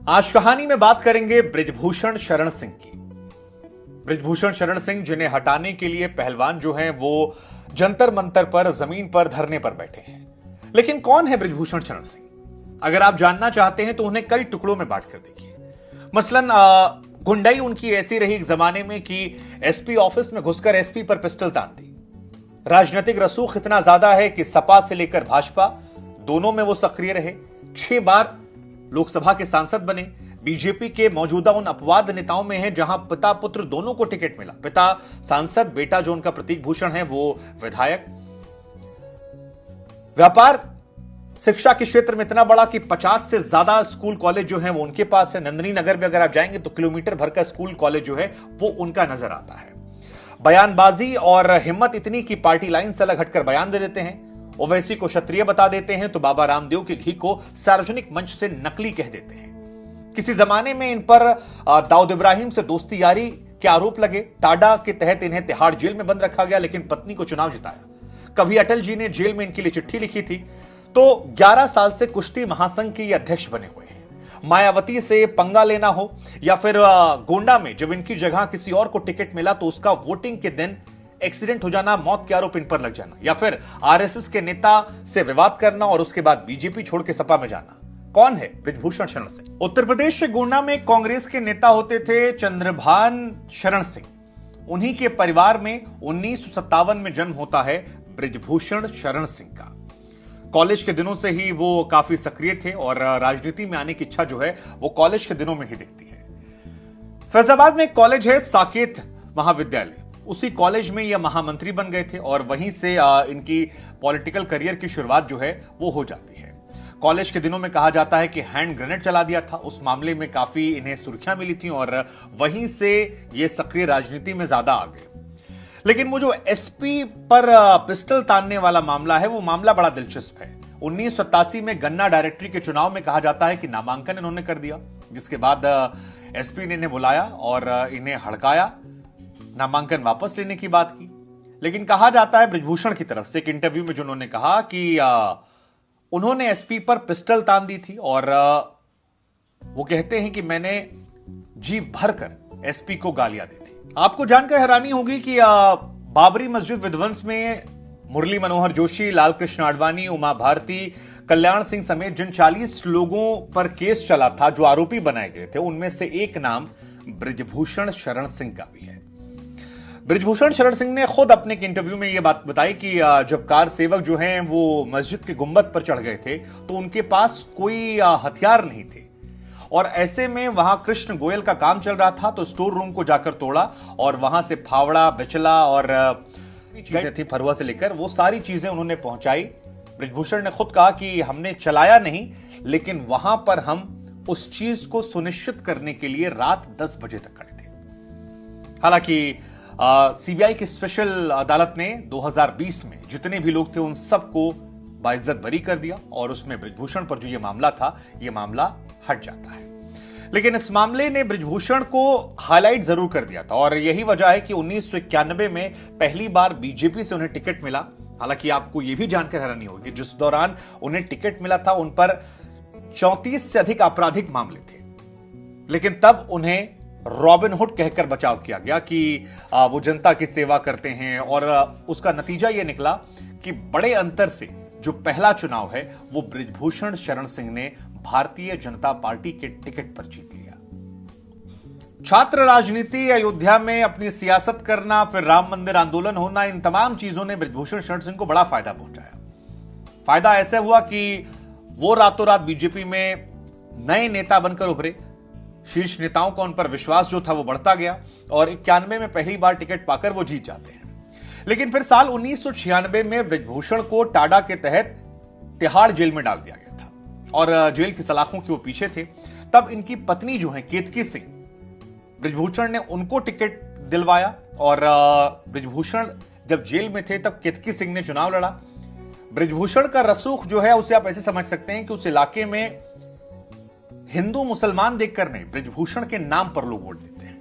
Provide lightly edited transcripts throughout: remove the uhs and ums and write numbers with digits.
आज कहानी में बात करेंगे बृजभूषण शरण सिंह की। बृजभूषण शरण सिंह, जिन्हें हटाने के लिए पहलवान जो हैं वो जंतर मंतर पर, जमीन पर धरने पर बैठे हैं। लेकिन कौन है बृजभूषण शरण सिंह? अगर आप जानना चाहते हैं तो उन्हें कई टुकड़ों में बांट कर देखिए। मसलन गुंडाई उनकी ऐसी रही एक जमाने में कि एसपी ऑफिस में घुसकर एसपी पर पिस्टल तान दी। राजनीतिक रसूख इतना ज्यादा है कि सपा से लेकर भाजपा दोनों में वो सक्रिय रहे। 6 बार लोकसभा के सांसद बने। बीजेपी के मौजूदा उन अपवाद नेताओं में है जहां पिता पुत्र दोनों को टिकट मिला। पिता सांसद, बेटा जो उनका प्रतीक भूषण है वो विधायक। व्यापार शिक्षा के क्षेत्र में इतना बड़ा कि 50 से ज्यादा स्कूल कॉलेज जो है वो उनके पास है। नंदनी नगर में अगर आप जाएंगे तो किलोमीटर भर का स्कूल कॉलेज जो है वो उनका नजर आता है। बयानबाजी और हिम्मत इतनी कि पार्टी लाइन से अलग हटकर बयान दे देते हैं। ओवैसी को क्षत्रिय बता देते हैं तो बाबा रामदेव के घी को सार्वजनिक मंच से नकली कह देते हैं। किसी जमाने में इन पर दाऊद इब्राहिम से दोस्ती यारी के आरोप लगे। टाडा के तहत इन्हें तिहाड़ जेल में बंद रखा गया, लेकिन पत्नी को चुनाव जिताया। कभी अटल जी ने जेल में इनके लिए चिट्ठी लिखी थी। तो 11 साल से कुश्ती महासंघ के अध्यक्ष बने हुए हैं। मायावती से पंगा लेना हो या फिर गोंडा में जब इनकी जगह किसी और को टिकट मिला तो उसका वोटिंग के दिन एक्सीडेंट हो जाना, मौत के आरोप इन पर लग जाना, या फिर आरएसएस के नेता से विवाद करना और उसके बाद बीजेपी छोड़ के सपा में जाना। कौन है बृजभूषण शरण सिंह? उत्तर प्रदेश के गोंडा में कांग्रेस के नेता होते थे चंद्रभान शरण सिंह। उन्हीं के परिवार में 1957 में जन्म होता है बृजभूषण शरण सिंह का। कॉलेज के दिनों से ही वो काफी सक्रिय थे और राजनीति में आने की इच्छा जो है वो कॉलेज के दिनों में ही दिखती है। फैजाबाद में एक कॉलेज है, साकेत महाविद्यालय। उसी कॉलेज में ये महामंत्री बन गए थे और वहीं से इनकी पॉलिटिकल करियर की शुरुआत जो है वो हो जाती है। कॉलेज के दिनों में कहा जाता है कि हैंड ग्रेनेड चला दिया था। उस मामले में काफी इन्हें सुर्खियां मिली थी और वहीं से ये सक्रिय राजनीति में ज्यादा आ गए। लेकिन वो जो एसपी पर पिस्टल तानने वाला मामला है वो मामला बड़ा दिलचस्प है। 1987 में गन्ना डायरेक्टरी के चुनाव में कहा जाता है कि नामांकन इन्होंने कर दिया, जिसके बाद एसपी ने इन्हें बुलाया और इन्हें हड़काया, नामांकन वापस लेने की बात की। लेकिन कहा जाता है बृजभूषण की तरफ से एक इंटरव्यू में जिन्होंने कहा कि उन्होंने एसपी पर पिस्टल तान दी थी और वो कहते हैं कि मैंने जी भरकर एसपी को गालियां दी थी। आपको जानकर हैरानी होगी कि बाबरी मस्जिद विध्वंस में मुरली मनोहर जोशी, लाल कृष्ण आडवाणी, उमा भारती, कल्याण सिंह समेत जिन 40 लोगों पर केस चला था, जो आरोपी बनाए गए थे, उनमें से एक नाम बृजभूषण शरण सिंह का भी है। बृजभूषण शरण सिंह ने खुद अपने एक इंटरव्यू में यह बात बताई कि जब कार सेवक जो हैं वो मस्जिद के गुंबद पर चढ़ गए थे तो उनके पास कोई हथियार नहीं थे और ऐसे में वहां कृष्ण गोयल का काम चल रहा था, तो स्टोर रूम को जाकर तोड़ा और वहां से फावड़ा, बिचला और चीजें थी, फरुआ से लेकर वो सारी चीजें उन्होंने पहुंचाई। बृजभूषण ने खुद कहा कि हमने चलाया नहीं, लेकिन वहां पर हम उस चीज को सुनिश्चित करने के लिए रात 10 बजे तक खड़े थे। हालांकि सीबीआई की स्पेशल अदालत ने 2020 में जितने भी लोग थे उन सबको बाइज्जत बरी कर दिया और उसमें बृजभूषण पर जो ये मामला था, ये मामला हट जाता है। लेकिन इस मामले ने बृजभूषण को हाईलाइट जरूर कर दिया था और यही वजह है कि 1991 में पहली बार बीजेपी से उन्हें टिकट मिला। हालांकि आपको यह भी जानकर हैरानी होगी, जिस दौरान उन्हें टिकट मिला था उन पर 34 से अधिक आपराधिक मामले थे, लेकिन तब उन्हें रॉबिन हुड कहकर बचाव किया गया कि वो जनता की सेवा करते हैं और उसका नतीजा यह निकला कि बड़े अंतर से जो पहला चुनाव है वो बृजभूषण शरण सिंह ने भारतीय जनता पार्टी के टिकट पर जीत लिया। छात्र राजनीति, अयोध्या में अपनी सियासत करना, फिर राम मंदिर आंदोलन होना, इन तमाम चीजों ने बृजभूषण शरण सिंह को बड़ा फायदा पहुंचाया। फायदा ऐसे हुआ कि वो रातों रात बीजेपी में नए नेता बनकर उभरे। शीर्ष नेताओं का उन पर विश्वास जो था वो बढ़ता गया और 91 में पहली बार टिकट पाकर वो जीत जाते हैं। लेकिन फिर साल 1996 में बृजभूषण को टाडा के तहत तिहाड़ जेल में डाल दिया गया था और जेल की सलाखों के वो पीछे थे। तब इनकी पत्नी जो है केतकी सिंह, बृजभूषण ने उनको टिकट दिलवाया और बृजभूषण जब जेल में थे तब केतकी सिंह ने चुनाव लड़ा। बृजभूषण का रसूख जो है उसे आप ऐसे समझ सकते हैं कि उस इलाके में हिंदू मुसलमान देखकर नहीं, बृजभूषण के नाम पर लोग वोट देते हैं।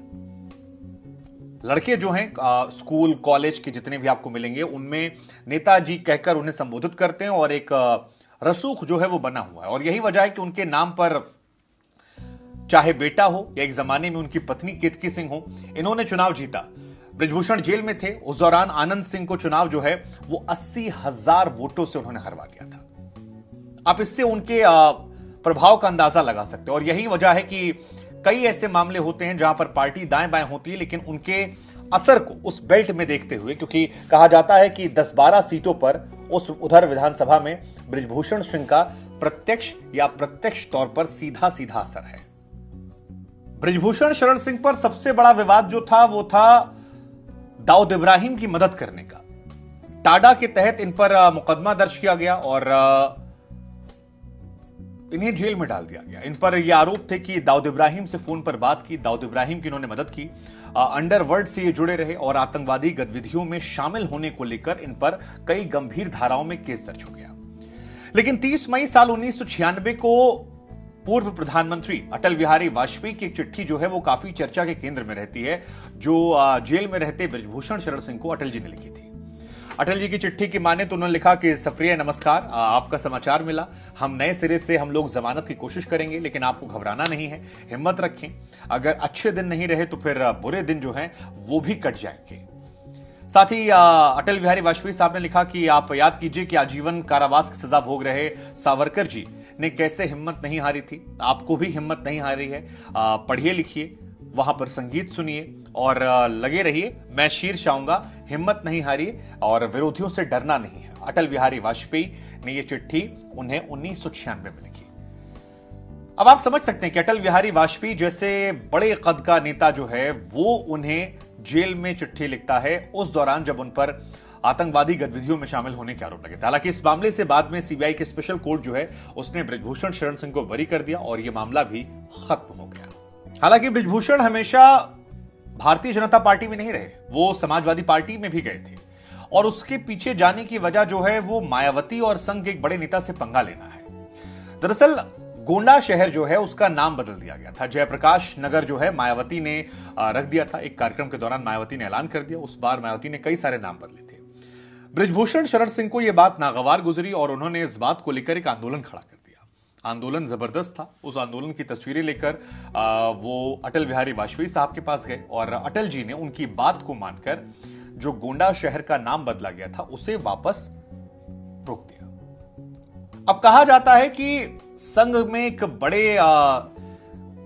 लड़के जो हैं स्कूल कॉलेज के जितने भी आपको मिलेंगे उनमें नेताजी कहकर उन्हें संबोधित करते हैं और एक रसूख जो है वो बना हुआ है और यही वजह है कि उनके नाम पर चाहे बेटा हो या एक जमाने में उनकी पत्नी केतकी सिंह हो, इन्होंने चुनाव जीता। बृजभूषण जेल में थे, उस दौरान आनंद सिंह को चुनाव जो है वो 80,000 वोटों से उन्होंने हरवा दिया था। आप इससे उनके प्रभाव का अंदाजा लगा सकते हो। और यही वजह है कि कई ऐसे मामले होते हैं जहां पर पार्टी दाएं बाएं होती है, लेकिन उनके असर को उस बेल्ट में देखते हुए, क्योंकि कहा जाता है कि 10-12 सीटों पर उस उधर विधानसभा में बृजभूषण सिंह का प्रत्यक्ष या प्रत्यक्ष तौर पर सीधा सीधा असर है। बृजभूषण शरण सिंह पर सबसे बड़ा विवाद जो था वो था दाऊद इब्राहिम की मदद करने का। टाडा के तहत इन पर मुकदमा दर्ज किया गया और इन्हें जेल में डाल दिया गया। इन पर यह आरोप थे कि दाऊद इब्राहिम से फोन पर बात की, दाऊद इब्राहिम की इन्होंने मदद की, अंडरवर्ल्ड से ये जुड़े रहे और आतंकवादी गतिविधियों में शामिल होने को लेकर इन पर कई गंभीर धाराओं में केस दर्ज हो गया। लेकिन 30 मई साल 1996 को पूर्व प्रधानमंत्री अटल बिहारी वाजपेयी की एक चिट्ठी जो है वो काफी चर्चा के केंद्र में रहती है, जो जेल में रहते बृजभूषण शरण सिंह को अटल जी ने लिखी थी। अटल जी की चिट्ठी की माने तो उन्होंने लिखा कि सप्रिय नमस्कार, आपका समाचार मिला, हम नए सिरे से हम लोग जमानत की कोशिश करेंगे, लेकिन आपको घबराना नहीं है, हिम्मत रखें, अगर अच्छे दिन नहीं रहे तो फिर बुरे दिन जो हैं वो भी कट जाएंगे। साथ ही अटल बिहारी वाजपेयी साहब ने लिखा कि आप याद कीजिए कि आजीवन कारावास की सजा भोग रहे सावरकर जी ने कैसे हिम्मत नहीं हारी थी, आपको भी हिम्मत नहीं हारी है, पढ़िए लिखिए, वहां पर संगीत सुनिए और लगे रहिए, मैं शीर्ष आऊंगा, हिम्मत नहीं हारिए और विरोधियों से डरना नहीं है। अटल बिहारी वाजपेयी ने यह चिट्ठी उन्हें 1996 में लिखी। अब आप समझ सकते हैं कि अटल बिहारी वाजपेयी जैसे बड़े कद का नेता जो है वो उन्हें जेल में चिट्ठी लिखता है उस दौरान जब उन पर आतंकवादी गतिविधियों में शामिल होने के आरोप लगे थे। हालांकि इस मामले से बाद में सीबीआई के स्पेशल कोर्ट जो है उसने बृजभूषण शरण सिंह को बरी कर दिया और यह मामला भी खत्म हो गया। हालांकि बृजभूषण हमेशा भारतीय जनता पार्टी में नहीं रहे, वो समाजवादी पार्टी में भी गए थे और उसके पीछे जाने की वजह जो है वो मायावती और संघ के एक बड़े नेता से पंगा लेना है। दरअसल गोंडा शहर जो है उसका नाम बदल दिया गया था। जयप्रकाश नगर जो है मायावती ने रख दिया था। एक कार्यक्रम के दौरान मायावती ने ऐलान कर दिया, उस बार मायावती ने कई सारे नाम बदले थे। बृजभूषण शरण सिंह को यह बात नागवार गुजरी और उन्होंने इस बात को लेकर एक आंदोलन खड़ा कर दिया। आंदोलन जबरदस्त था। उस आंदोलन की तस्वीरें लेकर वो अटल बिहारी वाजपेयी साहब के पास गए और अटल जी ने उनकी बात को मानकर जो गोंडा शहर का नाम बदला गया था उसे वापस रोक दिया। अब कहा जाता है कि संघ में एक बड़े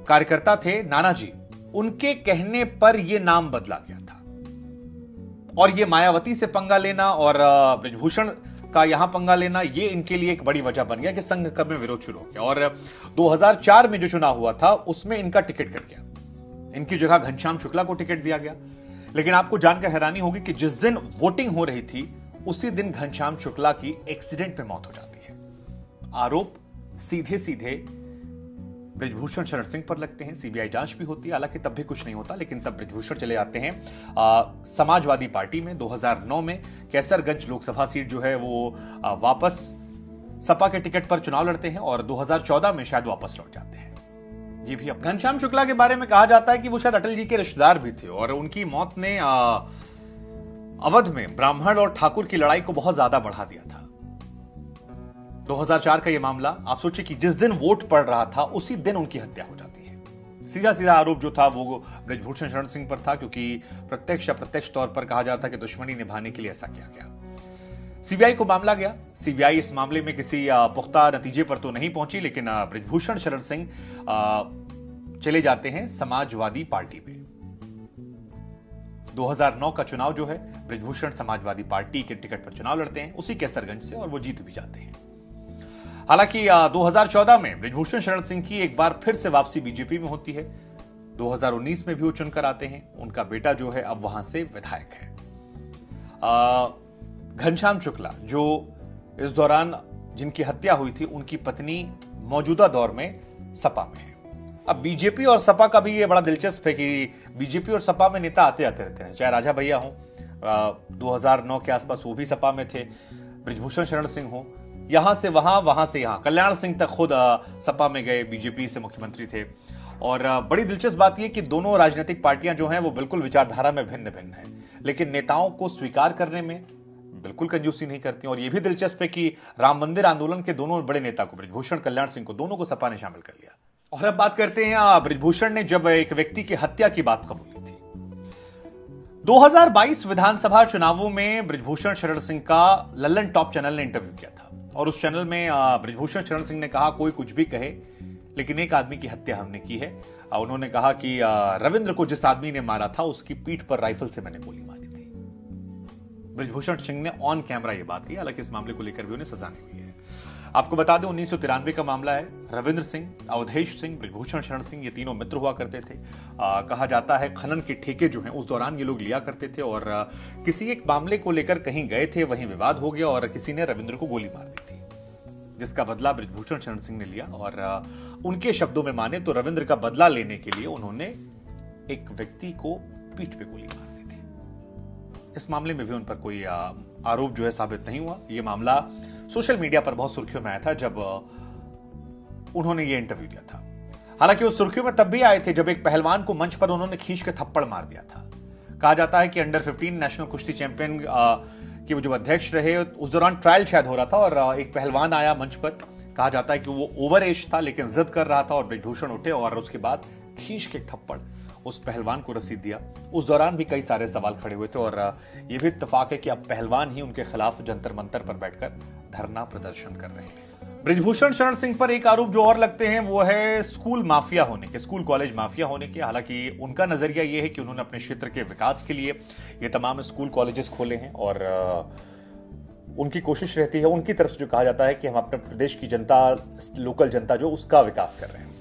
कार्यकर्ता थे नानाजी, उनके कहने पर यह नाम बदला गया था और यह मायावती से पंगा लेना और बृजभूषण का यहां पंगा लेना ये इनके लिए एक बड़ी वजह बन गया कि संघ कब में विरोध शुरू हो गया। और 2004 में जो चुनाव हुआ था उसमें इनका टिकट कट गया, इनकी जगह घनश्याम शुक्ला को टिकट दिया गया। लेकिन आपको जानकर हैरानी होगी कि जिस दिन वोटिंग हो रही थी उसी दिन घनश्याम शुक्ला की एक्सीडेंट में मौत हो जाती है। आरोप सीधे सीधे बृजभूषण शरण सिंह पर लगते हैं। सीबीआई जांच भी होती है, हालांकि तब भी कुछ नहीं होता, लेकिन तब बृजभूषण चले जाते हैं समाजवादी पार्टी में। 2009 में कैसरगंज लोकसभा सीट जो है वो वापस सपा के टिकट पर चुनाव लड़ते हैं और 2014 में शायद वापस लौट जाते हैं। ये भी अब घनश्याम शुक्ला के बारे में कहा जाता है कि वो शायद अटल जी के रिश्तेदार भी थे और उनकी मौत ने अवध में ब्राह्मण और ठाकुर की लड़ाई को बहुत ज्यादा बढ़ा दिया था। 2004 का यह मामला, आप सोचिए कि जिस दिन वोट पड़ रहा था उसी दिन उनकी हत्या हो जाती है। सीधा सीधा आरोप जो था वो बृजभूषण शरण सिंह पर था, क्योंकि प्रत्यक्ष अप्रत्यक्ष तौर पर कहा जाता है कि दुश्मनी निभाने के लिए ऐसा किया गया। सीबीआई को मामला गया। सीबीआई इस मामले में किसी पुख्ता नतीजे पर तो नहीं पहुंची, लेकिन बृजभूषण शरण सिंह चले जाते हैं समाजवादी पार्टी में। 2009 का चुनाव जो है बृजभूषण समाजवादी पार्टी के टिकट पर चुनाव लड़ते हैं उसी कैसरगंज से और वो जीत भी जाते हैं। हालांकि 2014 में बृजभूषण शरण सिंह की एक बार फिर से वापसी बीजेपी में होती है। 2019 में भी वो चुनकर आते हैं। उनका बेटा जो है अब वहां से विधायक है। घनश्याम शुक्ला जो इस दौरान जिनकी हत्या हुई थी, उनकी पत्नी मौजूदा दौर में सपा में है। अब बीजेपी और सपा का भी ये बड़ा दिलचस्प है कि बीजेपी और सपा में नेता आते आते रहते हैं, चाहे राजा भैया हो 2009 के आसपास वो भी सपा में थे, बृजभूषण शरण सिंह हो, यहां से वहां, वहां से यहां, कल्याण सिंह तक खुद सपा में गए, बीजेपी से मुख्यमंत्री थे। और बड़ी दिलचस्प बात यह कि दोनों राजनीतिक पार्टियां जो हैं वो बिल्कुल विचारधारा में भिन्न भिन्न है, लेकिन नेताओं को स्वीकार करने में बिल्कुल कंजूसी नहीं करती। और यह भी दिलचस्प है कि राम मंदिर आंदोलन के दोनों बड़े नेता को, बृजभूषण, कल्याण सिंह को, दोनों को सपा ने शामिल कर लिया। और अब बात करते हैं ब्रिजभूषण ने जब एक व्यक्ति की हत्या की बात कबूली थी। 2022 विधानसभा चुनावों में ब्रिजभूषण शरण सिंह का लल्लन टॉप चैनल ने इंटरव्यू किया था और उस चैनल में ब्रिजभूषण शरण सिंह ने कहा कोई कुछ भी कहे लेकिन एक आदमी की हत्या हमने की है। उन्होंने कहा कि रविंद्र को जिस आदमी ने मारा था उसकी पीठ पर राइफल से मैंने गोली मारी थी। ब्रिजभूषण सिंह ने ऑन कैमरा यह बात की, हालांकि इस मामले को लेकर भी उन्हें सजा नहीं हुई है। आपको बता दें 1993 का मामला है। रविंद्र सिंह, अवधेश सिंह, ब्रिजभूषण शरण सिंह ये तीनों मित्र हुआ करते थे। कहा जाता है खनन के ठेके जो हैं उस दौरान ये लोग लिया करते थे और किसी एक मामले को लेकर कहीं गए थे, वहीं विवाद हो गया और किसी ने रविंद्र को गोली मार दी थी, जिसका बदला ब्रिजभूषण शरण सिंह ने लिया। और उनके शब्दों में माने तो रविंद्र का बदला लेने के लिए उन्होंने एक व्यक्ति को पीठ पे गोली मार दी थी। इस मामले में भी उन पर कोई आरोप जो है साबित नहीं हुआ। यह मामला सोशल मीडिया पर बहुत सुर्खियों में आया था जब उन्होंने ये इंटरव्यू दिया था। हालांकि वो सुर्खियों में तब भी आए थे जब एक पहलवान को मंच पर उन्होंने खींच के थप्पड़ मार दिया था। कहा जाता है कि अंडर 15 नेशनल कुश्ती चैंपियन कि वो जो अध्यक्ष रहे उस दौरान ट्रायल शायद हो रहा था और एक पहलवान आया मंच पर। कहा जाता है कि वो ओवर एज था लेकिन जिद कर रहा था और ब्रिजभूषण उठे और उसके बाद खींच के थप्पड़ उस पहलवान को रसीद दिया। उस दौरान भी कई सारे सवाल खड़े हुए थे और यह भी इत्तेफाक है कि अब पहलवान ही उनके खिलाफ जंतर मंतर पर बैठकर धरना प्रदर्शन कर रहे हैं। ब्रिजभूषण शरण सिंह पर एक आरोप जो और लगते हैं वो है स्कूल माफिया होने के, स्कूल कॉलेज माफिया होने के। हालांकि उनका नजरिया यह है कि उन्होंने अपने क्षेत्र के विकास के लिए ये तमाम स्कूल कॉलेजेस खोले हैं और उनकी कोशिश रहती है, उनकी तरफ से जो कहा जाता है कि हम अपने प्रदेश की जनता, लोकल जनता जो उसका विकास कर रहे हैं।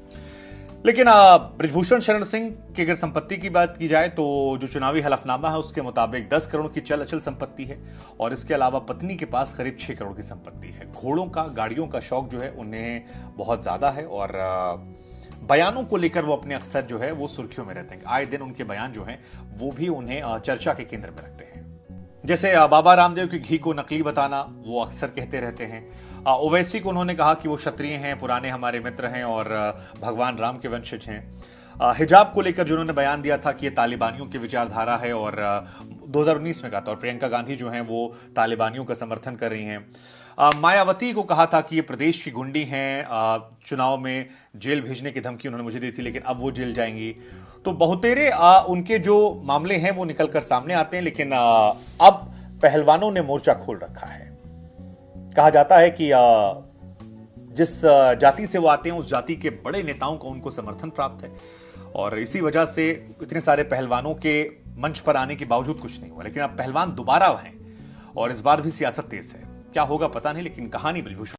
लेकिन ब्रिजभूषण शरण सिंह की अगर संपत्ति की बात की जाए तो जो चुनावी हलफनामा है उसके मुताबिक 10 करोड़ की चल अचल संपत्ति है और इसके अलावा पत्नी के पास करीब 6 करोड़ की संपत्ति है। घोड़ों का, गाड़ियों का शौक जो है उन्हें बहुत ज्यादा है और बयानों को लेकर वो अपने अक्सर जो है वो सुर्खियों में रहते हैं। आए दिन उनके बयान जो हैं वो भी उन्हें चर्चा के केंद्र में रखते हैं। जैसे बाबा रामदेव की घी को नकली बताना वो अक्सर कहते रहते हैं। ओवैसी को उन्होंने कहा कि वो क्षत्रिय हैं, पुराने हमारे मित्र हैं और भगवान राम के वंशज हैं। हिजाब को लेकर जो उन्होंने बयान दिया था कि ये तालिबानियों की विचारधारा है और 2019 में कहा था और प्रियंका गांधी जो हैं वो तालिबानियों का समर्थन कर रही हैं। मायावती को कहा था कि ये प्रदेश की गुंडी हैं, चुनाव में जेल भेजने की धमकी उन्होंने मुझे दी थी लेकिन अब वो जेल जाएंगी। तो बहुतेरे उनके जो मामले हैं वो निकलकर सामने आते हैं लेकिन अब पहलवानों ने मोर्चा खोल रखा है। कहा जाता है कि जिस जाति से वो आते हैं उस जाति के बड़े नेताओं का उनको समर्थन प्राप्त है और इसी वजह से इतने सारे पहलवानों के मंच पर आने के बावजूद कुछ नहीं हुआ। लेकिन अब पहलवान दोबारा हैं और इस बार भी सियासत तेज है। क्या होगा पता नहीं, लेकिन कहानी ब्रिजभूषण